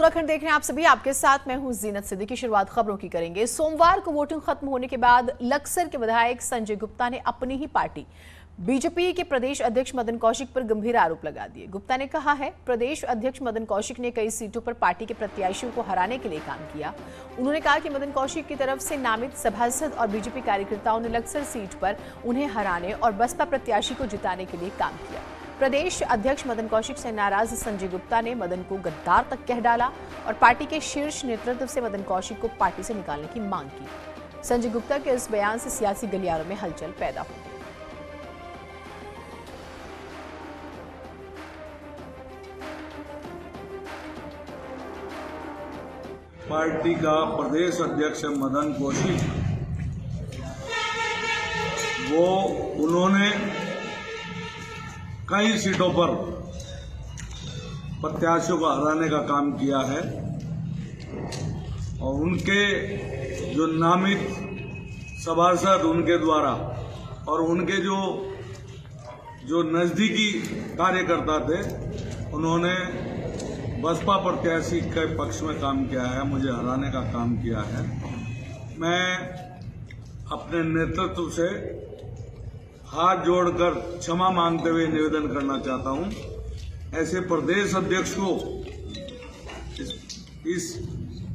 उत्तराखंड देख रहे हैं आप सभी। आपके साथ मैं हूं जीनत सिद्दीकी। शुरुआत खबरों की करेंगे। सोमवार को वोटिंग खत्म होने के बाद लक्सर के विधायक संजय गुप्ता ने अपनी ही पार्टी बीजेपी के प्रदेश अध्यक्ष मदन कौशिक पर गंभीर आरोप लगा दिए। गुप्ता ने कहा है, प्रदेश अध्यक्ष मदन कौशिक ने कई सीटों पर पार्टी के प्रत्याशियों को हराने के लिए काम किया। उन्होंने कहा कि मदन कौशिक की तरफ से नामित सभासद और बीजेपी कार्यकर्ताओं ने लक्सर सीट पर उन्हें हराने और बसपा प्रत्याशी को जिताने के लिए काम किया। प्रदेश अध्यक्ष मदन कौशिक से नाराज संजय गुप्ता ने मदन को गद्दार तक कह डाला और पार्टी के शीर्ष नेतृत्व से मदन कौशिक को पार्टी से निकालने की मांग की। संजय गुप्ता के इस बयान से सियासी गलियारों में हलचल पैदा हो गई। पार्टी का प्रदेश अध्यक्ष मदन कौशिक, उन्होंने कई सीटों पर प्रत्याशियों को हराने का काम किया है और उनके जो नामित सभासद उनके द्वारा और उनके जो नजदीकी कार्यकर्ता थे, उन्होंने बसपा प्रत्याशी के पक्ष में काम किया है, मुझे हराने का काम किया है। मैं अपने नेतृत्व से हाथ जोड़कर क्षमा मांगते हुए निवेदन करना चाहता हूं। ऐसे प्रदेश अध्यक्ष को इस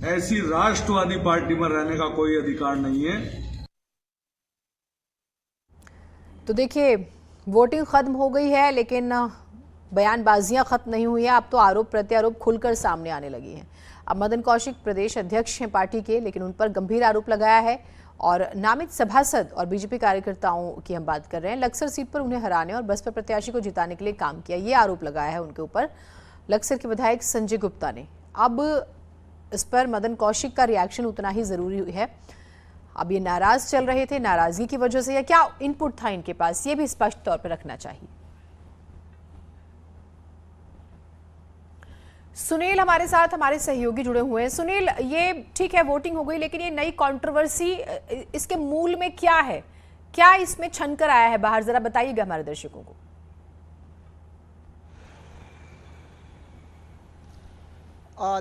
ऐसी राष्ट्रवादी पार्टी में रहने का कोई अधिकार नहीं है। तो देखिए, वोटिंग खत्म हो गई है, लेकिन बयानबाजियां खत्म नहीं हुई है। अब तो आरोप प्रत्यारोप खुलकर सामने आने लगी हैं। अब मदन कौशिक प्रदेश अध्यक्ष हैं पार्टी के, लेकिन उन पर गंभीर आरोप लगाया है और नामित सभासद और बीजेपी कार्यकर्ताओं की हम बात कर रहे हैं। लक्सर सीट पर उन्हें हराने और बसपा प्रत्याशी को जिताने के लिए काम किया, ये आरोप लगाया है उनके ऊपर लक्सर के विधायक संजय गुप्ता ने। अब इस पर मदन कौशिक का रिएक्शन उतना ही जरूरी है। अब ये नाराज चल रहे थे, नाराजगी की वजह से या क्या इनपुट था इनके पास, ये भी स्पष्ट तौर पर रखना चाहिए। सुनील हमारे साथ, हमारे सहयोगी जुड़े हुए हैं। सुनील, ये ठीक है वोटिंग हो गई, लेकिन ये नई कंट्रोवर्सी, इसके मूल में क्या है, क्या इसमें छनकर आया है बाहर, जरा बताइएगा हमारे दर्शकों को।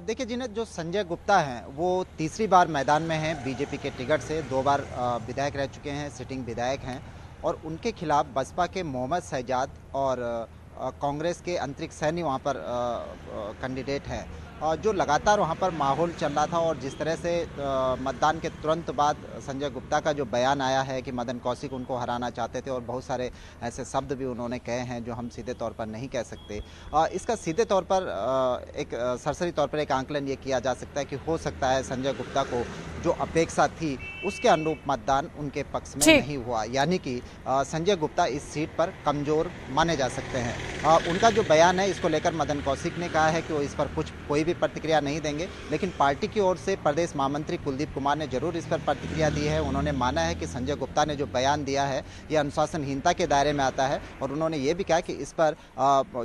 देखिए जिन्हें जो संजय गुप्ता हैं वो तीसरी बार मैदान में हैं बीजेपी के टिकट से। 2 बार विधायक रह चुके हैं, सिटिंग विधायक हैं और उनके खिलाफ बसपा के मोहम्मद शहजाद और कांग्रेस के अंतरिक्ष सैनी वहाँ पर कैंडिडेट हैं। जो लगातार वहाँ पर माहौल चल रहा था और जिस तरह से मतदान के तुरंत बाद संजय गुप्ता का जो बयान आया है कि मदन कौशिक उनको हराना चाहते थे और बहुत सारे ऐसे शब्द भी उन्होंने कहे हैं जो हम सीधे तौर पर नहीं कह सकते। इसका सीधे तौर पर एक सरसरी तौर पर एक आंकलन ये किया जा सकता है कि हो सकता है संजय गुप्ता को जो अपेक्षा थी उसके अनुरूप मतदान उनके पक्ष में नहीं हुआ, यानी कि संजय गुप्ता इस सीट पर कमज़ोर माने जा सकते हैं। उनका जो बयान है इसको लेकर मदन कौशिक ने कहा है कि वो इस पर कोई भी प्रतिक्रिया नहीं देंगे, लेकिन पार्टी की ओर से प्रदेश महामंत्री कुलदीप कुमार ने जरूर इस पर प्रतिक्रिया दी है। उन्होंने माना है कि संजय गुप्ता ने जो बयान दिया है ये अनुशासनहीनता के दायरे में आता है और उन्होंने ये भी कहा कि इस पर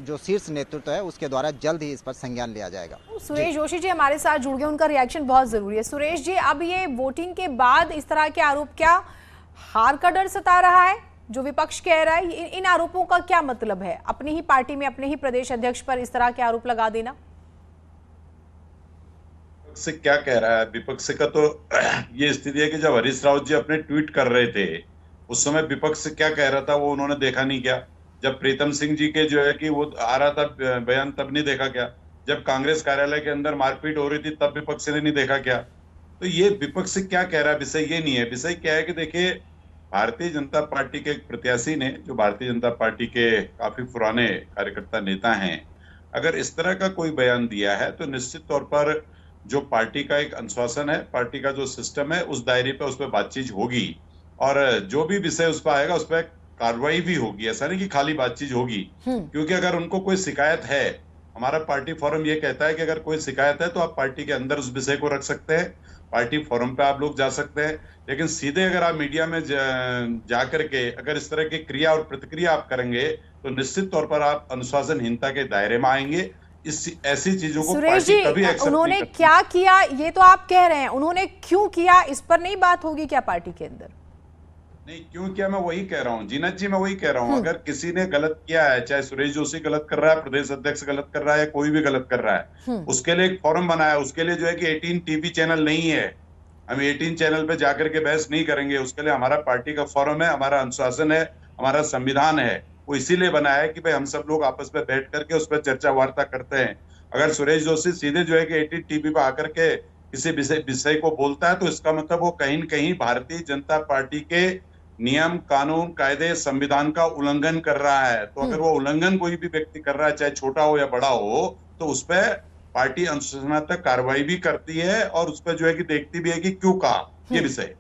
जो शीर्ष नेतृत्व है उसके द्वारा जल्द ही इस पर संज्ञान लिया जाएगा। सुरेश जोशी जी हमारे साथ जुड़ गए, उनका रिएक्शन बहुत जरूरी है। सुरेश जी, अब ये वोटिंग के बाद इस तरह के आरोप, क्या हार का डर सता रहा है जो विपक्ष कह रहा है? इन आरोपों का क्या मतलब है? अपनी ही पार्टी में अपने ही प्रदेश अध्यक्ष पर इस तरह के आरोप लगा देना से क्या कह रहा है विपक्ष का? तो ये स्थिति है कि जब हरीश रावत जी अपने ट्वीट कर रहे थे उस समय विपक्ष क्या कह रहा था वो उन्होंने देखा नहीं क्या? जब प्रीतम सिंह जी के जो है कि वो आ रहा था बयान तब नहीं देखा क्या? जब कांग्रेस कार्यालय के अंदर मारपीट हो रही थी तब विपक्ष ने नहीं देखा क्या? तो ये विपक्ष क्या कह रहा है विषय ये नहीं है। विषय क्या है कि देखिए, भारतीय जनता पार्टी के एक प्रत्याशी ने, जो भारतीय जनता पार्टी के काफी पुराने कार्यकर्ता नेता हैं, अगर इस तरह का कोई बयान दिया है तो निश्चित तौर पर जो पार्टी का एक अनुशासन है, पार्टी का जो सिस्टम है, उस दायरे पे उस पर बातचीत होगी और जो भी विषय उस पर आएगा उस पर कार्रवाई भी होगी। ऐसा नहीं कि खाली बातचीत होगी, क्योंकि अगर उनको कोई शिकायत है, हमारा पार्टी फोरम ये कहता है कि अगर कोई शिकायत है तो आप पार्टी के अंदर उस विषय को रख सकते हैं, पार्टी फोरम पे आप लोग जा सकते हैं, लेकिन सीधे अगर आप मीडिया में जा करके अगर इस तरह की क्रिया और प्रतिक्रिया आप करेंगे तो निश्चित तौर पर आप अनुशासनहीनता के दायरे में आएंगे। ऐसी चीजों को पार्टी कभी एक्सेप्ट उन्होंने नहीं करती। क्या किया ये तो आप कह रहे हैं, उन्होंने क्यों किया इस पर नहीं बात होगी क्या पार्टी के अंदर? नहीं, क्यों किया मैं वही कह रहा हूँ जीनत जी, मैं वही कह रहा हूँ। अगर किसी ने गलत किया है, चाहे सुरेश जोशी गलत कर रहा है, प्रदेश अध्यक्ष गलत कर रहा है, या कोई भी गलत कर रहा है, उसके लिए एक फोरम बनाया है। उसके लिए जो है कि 18 टीवी चैनल नहीं है, हम 18 चैनल पे जाकर के बहस नहीं करेंगे। उसके लिए हमारा पार्टी का फोरम है, हमारा अनुशासन है, हमारा संविधान है। वो इसीलिए बनाया है कि भाई हम सब लोग आपस में बैठ करके उस पर चर्चा वार्ता करते हैं। अगर सुरेश जोशी सीधे जो है कि 18 टीवी पे आकर के किसी विषय को बोलता है, तो इसका मतलब वो कहीं न कहीं भारतीय जनता पार्टी के नियम, कानून, कायदे, संविधान का उल्लंघन कर रहा है। तो अगर वो उल्लंघन कोई भी व्यक्ति कर रहा है, चाहे छोटा हो या बड़ा हो, तो उस पर पार्टी अनुशासनात्मक कार्रवाई भी करती है और उस पर जो है कि देखती भी है कि क्यों कहा ये विषय।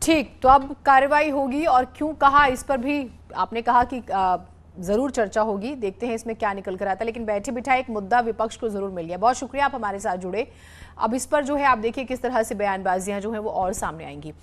ठीक, तो अब कार्रवाई होगी और क्यों कहा इस पर भी आपने कहा कि जरूर चर्चा होगी। देखते हैं इसमें क्या निकल कर आता है, लेकिन बैठे बिठाए एक मुद्दा विपक्ष को जरूर मिल गया। बहुत शुक्रिया आप हमारे साथ जुड़े। अब इस पर जो है आप देखिए किस तरह से बयानबाजियां जो है वो और सामने आएंगी।